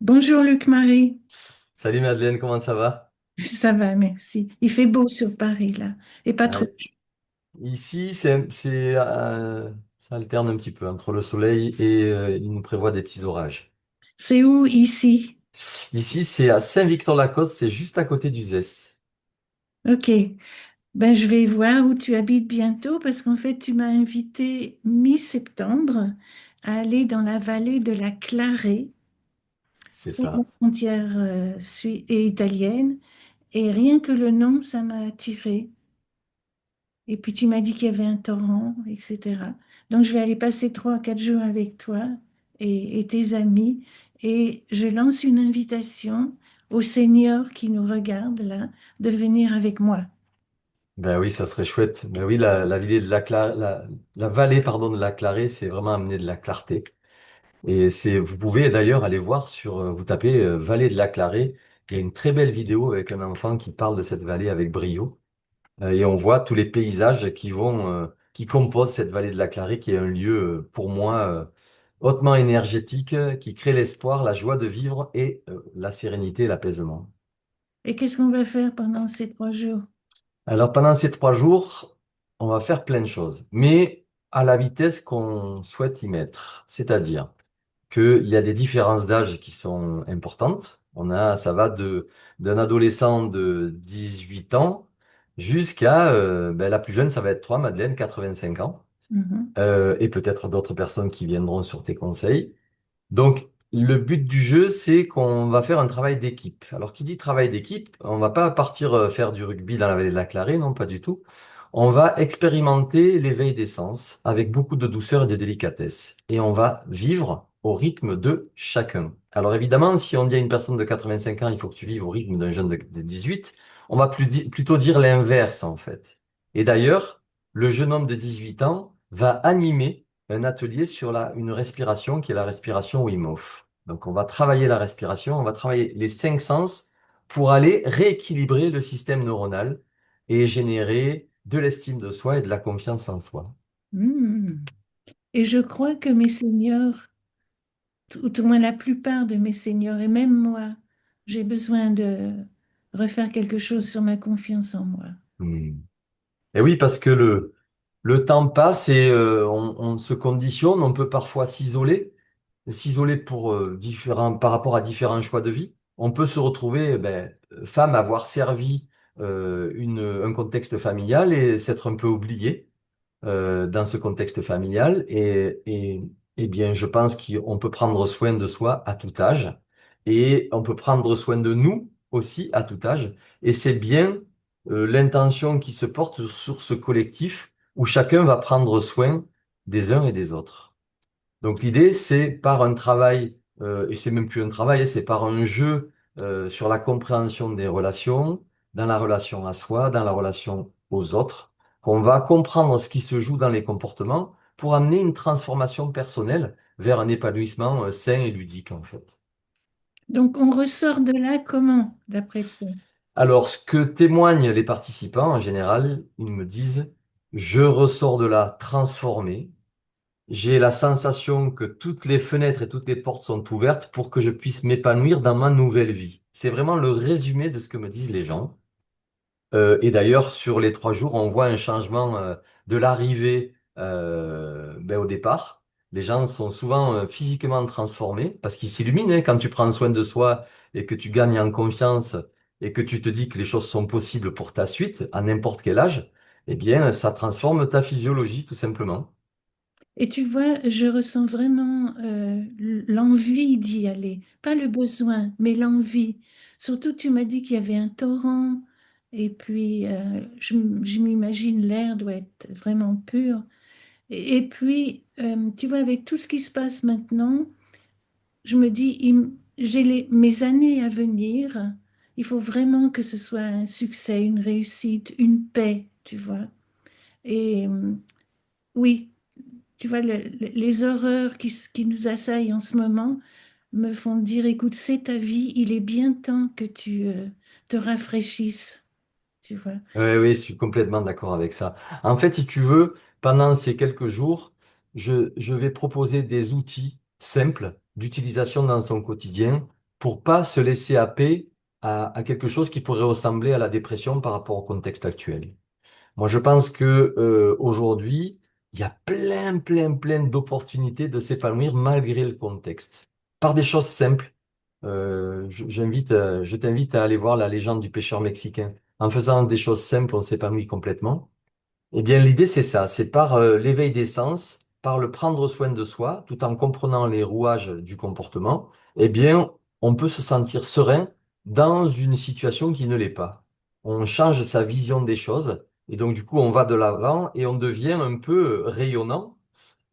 Bonjour Luc-Marie, Salut Madeleine, comment ça va? ça va, merci. Il fait beau sur Paris là, et pas trop. Ouais. Ici, ça alterne un petit peu entre le soleil et il nous prévoit des petits orages. C'est où ici? Ici, c'est à Saint-Victor-la-Côte, c'est juste à côté du Zès. Ok, ben je vais voir où tu habites bientôt parce qu'en fait tu m'as invité mi-septembre à aller dans la vallée de la Clarée, C'est près de la ça. frontière et italienne, et rien que le nom ça m'a attiré. Et puis tu m'as dit qu'il y avait un torrent, etc. Donc je vais aller passer 3 à 4 jours avec toi et tes amis. Et je lance une invitation aux seniors qui nous regardent là de venir avec moi. Ben oui, ça serait chouette. Ben oui, la vallée de la vallée, pardon, de la Clarée, c'est vraiment amener de la clarté. Et vous pouvez d'ailleurs aller voir vous tapez vallée de la Clarée. Il y a une très belle vidéo avec un enfant qui parle de cette vallée avec brio. Et on voit tous les paysages qui composent cette vallée de la Clarée, qui est un lieu, pour moi, hautement énergétique, qui crée l'espoir, la joie de vivre et la sérénité et l'apaisement. Et qu'est-ce qu'on va faire pendant ces 3 jours? Alors, pendant ces 3 jours, on va faire plein de choses, mais à la vitesse qu'on souhaite y mettre. C'est-à-dire qu'il y a des différences d'âge qui sont importantes. Ça va d'un adolescent de 18 ans jusqu'à la plus jeune, ça va être toi, Madeleine, 85 ans, Mhm. et peut-être d'autres personnes qui viendront sur tes conseils. Donc, le but du jeu, c'est qu'on va faire un travail d'équipe. Alors, qui dit travail d'équipe, on va pas partir faire du rugby dans la vallée de la Clarée, non, pas du tout. On va expérimenter l'éveil des sens avec beaucoup de douceur et de délicatesse. Et on va vivre au rythme de chacun. Alors, évidemment, si on dit à une personne de 85 ans, il faut que tu vives au rythme d'un jeune de 18, on va plutôt dire l'inverse, en fait. Et d'ailleurs, le jeune homme de 18 ans va animer un atelier sur une respiration qui est la respiration Wim Hof. Donc, on va travailler la respiration, on va travailler les 5 sens pour aller rééquilibrer le système neuronal et générer de l'estime de soi et de la confiance en soi. Hmm. Et je crois que mes seniors, ou tout au moins la plupart de mes seniors, et même moi, j'ai besoin de refaire quelque chose sur ma confiance en moi. Hmm. Et oui, parce que le temps passe et on se conditionne, on peut parfois s'isoler pour par rapport à différents choix de vie. On peut se retrouver, femme, avoir servi un contexte familial et s'être un peu oublié dans ce contexte familial. Eh bien, je pense qu'on peut prendre soin de soi à tout âge et on peut prendre soin de nous aussi à tout âge. Et c'est bien l'intention qui se porte sur ce collectif où chacun va prendre soin des uns et des autres. Donc l'idée, c'est par un travail, et c'est même plus un travail, hein, c'est par un jeu sur la compréhension des relations, dans la relation à soi, dans la relation aux autres, qu'on va comprendre ce qui se joue dans les comportements pour amener une transformation personnelle vers un épanouissement sain et ludique, en fait. Donc on ressort de là comment, d'après toi? Alors, ce que témoignent les participants, en général, ils me disent, je ressors de là transformé. J'ai la sensation que toutes les fenêtres et toutes les portes sont ouvertes pour que je puisse m'épanouir dans ma nouvelle vie. C'est vraiment le résumé de ce que me disent les gens. Et d'ailleurs, sur les 3 jours, on voit un changement de l'arrivée au départ. Les gens sont souvent physiquement transformés parce qu'ils s'illuminent, hein, quand tu prends soin de soi et que tu gagnes en confiance et que tu te dis que les choses sont possibles pour ta suite, à n'importe quel âge. Eh bien, ça transforme ta physiologie, tout simplement. Et tu vois, je ressens vraiment l'envie d'y aller. Pas le besoin, mais l'envie. Surtout, tu m'as dit qu'il y avait un torrent. Et puis, je m'imagine l'air doit être vraiment pur. Et puis, tu vois, avec tout ce qui se passe maintenant, je me dis, mes années à venir, il faut vraiment que ce soit un succès, une réussite, une paix, tu vois. Et oui. Tu vois, les horreurs qui nous assaillent en ce moment me font dire, écoute, c'est ta vie, il est bien temps que tu te rafraîchisses, tu vois. Oui, oui, je suis complètement d'accord avec ça. En fait, si tu veux, pendant ces quelques jours, je vais proposer des outils simples d'utilisation dans son quotidien pour pas se laisser happer à quelque chose qui pourrait ressembler à la dépression par rapport au contexte actuel. Moi, je pense que aujourd'hui, il y a plein d'opportunités de s'épanouir malgré le contexte, par des choses simples. Je t'invite à aller voir la légende du pêcheur mexicain. En faisant des choses simples, on s'épanouit complètement. Eh bien, l'idée, c'est ça, c'est par l'éveil des sens, par le prendre soin de soi, tout en comprenant les rouages du comportement, eh bien, on peut se sentir serein dans une situation qui ne l'est pas. On change sa vision des choses, et donc, du coup, on va de l'avant et on devient un peu rayonnant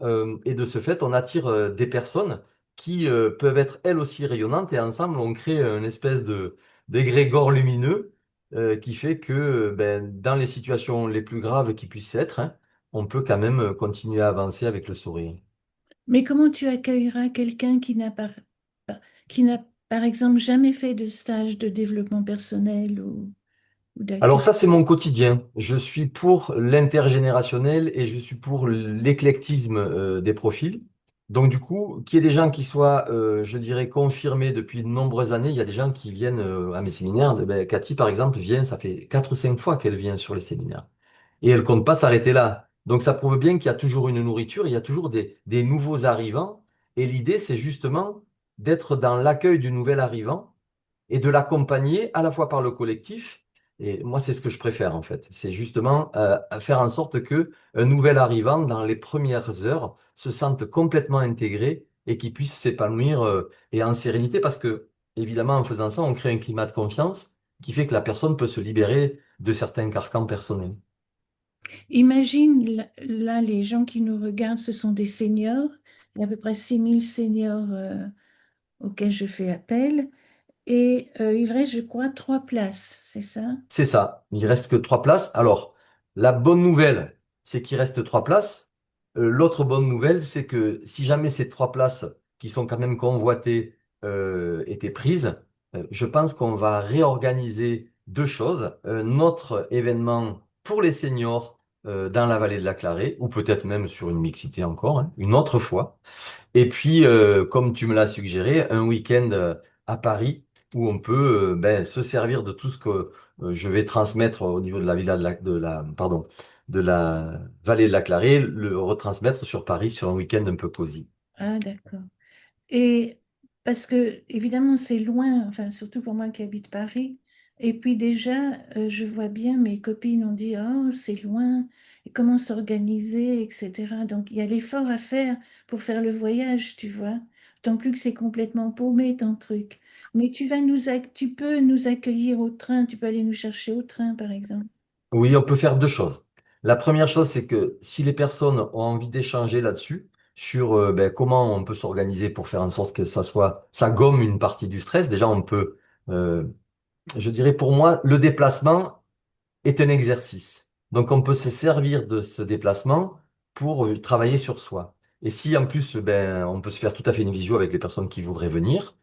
et de ce fait, on attire des personnes qui peuvent être elles aussi rayonnantes et ensemble, on crée une espèce de d'égrégore lumineux qui fait que ben, dans les situations les plus graves qui puissent être, hein, on peut quand même continuer à avancer avec le sourire. Mais comment tu accueilleras quelqu'un qui n'a, par exemple, jamais fait de stage de développement personnel ou Alors d'activité? ça, c'est mon quotidien. Je suis pour l'intergénérationnel et je suis pour l'éclectisme des profils. Donc du coup, qu'il y ait des gens qui soient, je dirais, confirmés depuis de nombreuses années, il y a des gens qui viennent à mes séminaires. Ben, Cathy, par exemple, vient, ça fait 4 ou 5 fois qu'elle vient sur les séminaires. Et elle compte pas s'arrêter là. Donc ça prouve bien qu'il y a toujours une nourriture, il y a toujours des nouveaux arrivants. Et l'idée, c'est justement d'être dans l'accueil du nouvel arrivant et de l'accompagner à la fois par le collectif. Et moi, c'est ce que je préfère en fait. C'est justement faire en sorte que un nouvel arrivant, dans les premières heures, se sente complètement intégré et qu'il puisse s'épanouir et en sérénité parce que, évidemment, en faisant ça, on crée un climat de confiance qui fait que la personne peut se libérer de certains carcans personnels. Imagine, là, les gens qui nous regardent, ce sont des seniors. Il y a à peu près 6000 seniors auxquels je fais appel. Et il reste, je crois, 3 places, c'est ça? C'est ça. Il reste que 3 places. Alors, la bonne nouvelle, c'est qu'il reste 3 places. L'autre bonne nouvelle, c'est que si jamais ces 3 places, qui sont quand même convoitées, étaient prises, je pense qu'on va réorganiser deux choses. Notre événement pour les seniors dans la vallée de la Clarée, ou peut-être même sur une mixité encore, hein, une autre fois. Et puis, comme tu me l'as suggéré, un week-end à Paris où on peut ben, se servir de tout ce que je vais transmettre au niveau de la villa pardon, de la vallée de la Clarée, le retransmettre sur Paris sur un week-end un peu cosy. Ah, d'accord. Et parce que, évidemment, c'est loin, enfin, surtout pour moi qui habite Paris. Et puis déjà, je vois bien, mes copines ont dit, oh, c'est loin, et comment s'organiser, etc. Donc, il y a l'effort à faire pour faire le voyage, tu vois. Tant plus que c'est complètement paumé, ton truc. Mais tu peux nous accueillir au train, tu peux aller nous chercher au train, par exemple. Oui, on peut faire deux choses. La première chose, c'est que si les personnes ont envie d'échanger là-dessus, sur ben, comment on peut s'organiser pour faire en sorte que ça gomme une partie du stress, déjà on peut, euh, je dirais pour moi, le déplacement est un exercice. Donc on peut se servir de ce déplacement pour travailler sur soi. Et si en plus, ben, on peut se faire tout à fait une visio avec les personnes qui voudraient venir,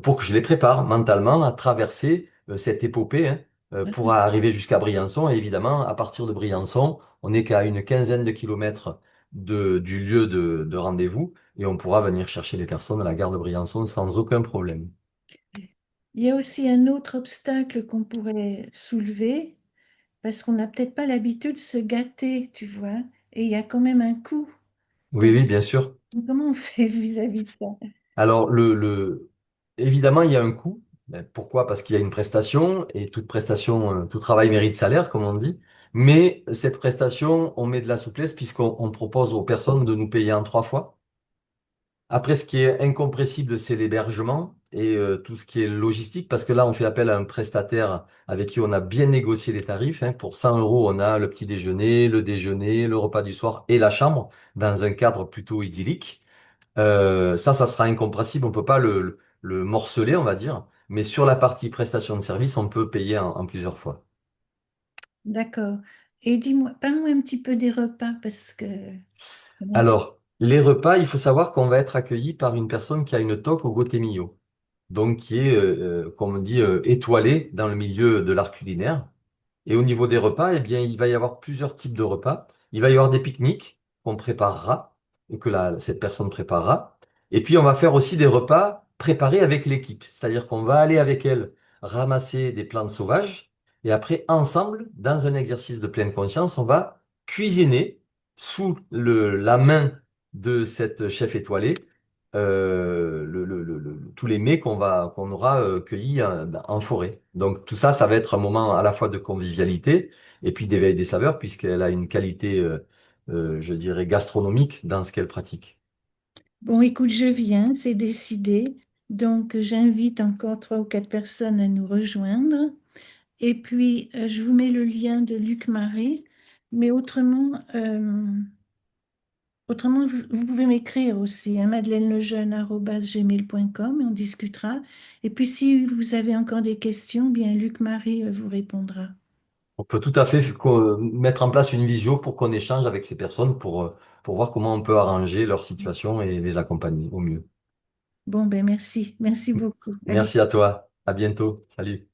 pour que je les prépare mentalement à traverser cette épopée hein, pour arriver jusqu'à Briançon. Et évidemment, à partir de Briançon, on n'est qu'à une quinzaine de kilomètres du lieu de rendez-vous et on pourra venir chercher les personnes à la gare de Briançon sans aucun problème. Il y a aussi un autre obstacle qu'on pourrait soulever, parce qu'on n'a peut-être pas l'habitude de se gâter, tu vois, et il y a quand même un coût. Oui, Donc, oui, bien sûr. comment on fait vis-à-vis de ça? Alors, évidemment, il y a un coût. Ben, pourquoi? Parce qu'il y a une prestation et toute prestation, tout travail mérite salaire, comme on dit. Mais cette prestation, on met de la souplesse puisqu'on propose aux personnes de nous payer en 3 fois. Après, ce qui est incompressible, c'est l'hébergement et tout ce qui est logistique, parce que là, on fait appel à un prestataire avec qui on a bien négocié les tarifs. Hein. Pour 100 euros, on a le petit déjeuner, le repas du soir et la chambre dans un cadre plutôt idyllique. Ça sera incompressible, on peut pas le morceler, on va dire, mais sur la partie prestation de service, on peut payer en plusieurs fois. D'accord. Et dis-moi, parle-moi un petit peu des repas, parce que comment ça? Alors, les repas, il faut savoir qu'on va être accueilli par une personne qui a une toque au gotemillo, donc qui est, comme on dit, étoilée dans le milieu de l'art culinaire. Et au niveau des repas, eh bien, il va y avoir plusieurs types de repas. Il va y avoir des pique-niques qu'on préparera et que cette personne préparera. Et puis, on va faire aussi des repas préparer avec l'équipe. C'est-à-dire qu'on va aller avec elle ramasser des plantes sauvages et après, ensemble, dans un exercice de pleine conscience, on va cuisiner sous la main de cette chef étoilée tous les mets qu'on aura cueillis en forêt. Donc tout ça, ça va être un moment à la fois de convivialité et puis d'éveil des saveurs puisqu'elle a une qualité, je dirais, gastronomique dans ce qu'elle pratique. Bon, écoute, je viens, c'est décidé. Donc, j'invite encore 3 ou 4 personnes à nous rejoindre. Et puis, je vous mets le lien de Luc Marie. Mais autrement, vous pouvez m'écrire aussi, hein, madeleine-lejeune@gmail.com et on discutera. Et puis, si vous avez encore des questions, bien, Luc Marie vous répondra. On peut tout à fait mettre en place une visio pour qu'on échange avec ces personnes pour voir comment on peut arranger leur situation et les accompagner au mieux. Bon, ben merci. Merci beaucoup. Allez. Merci à toi. À bientôt. Salut.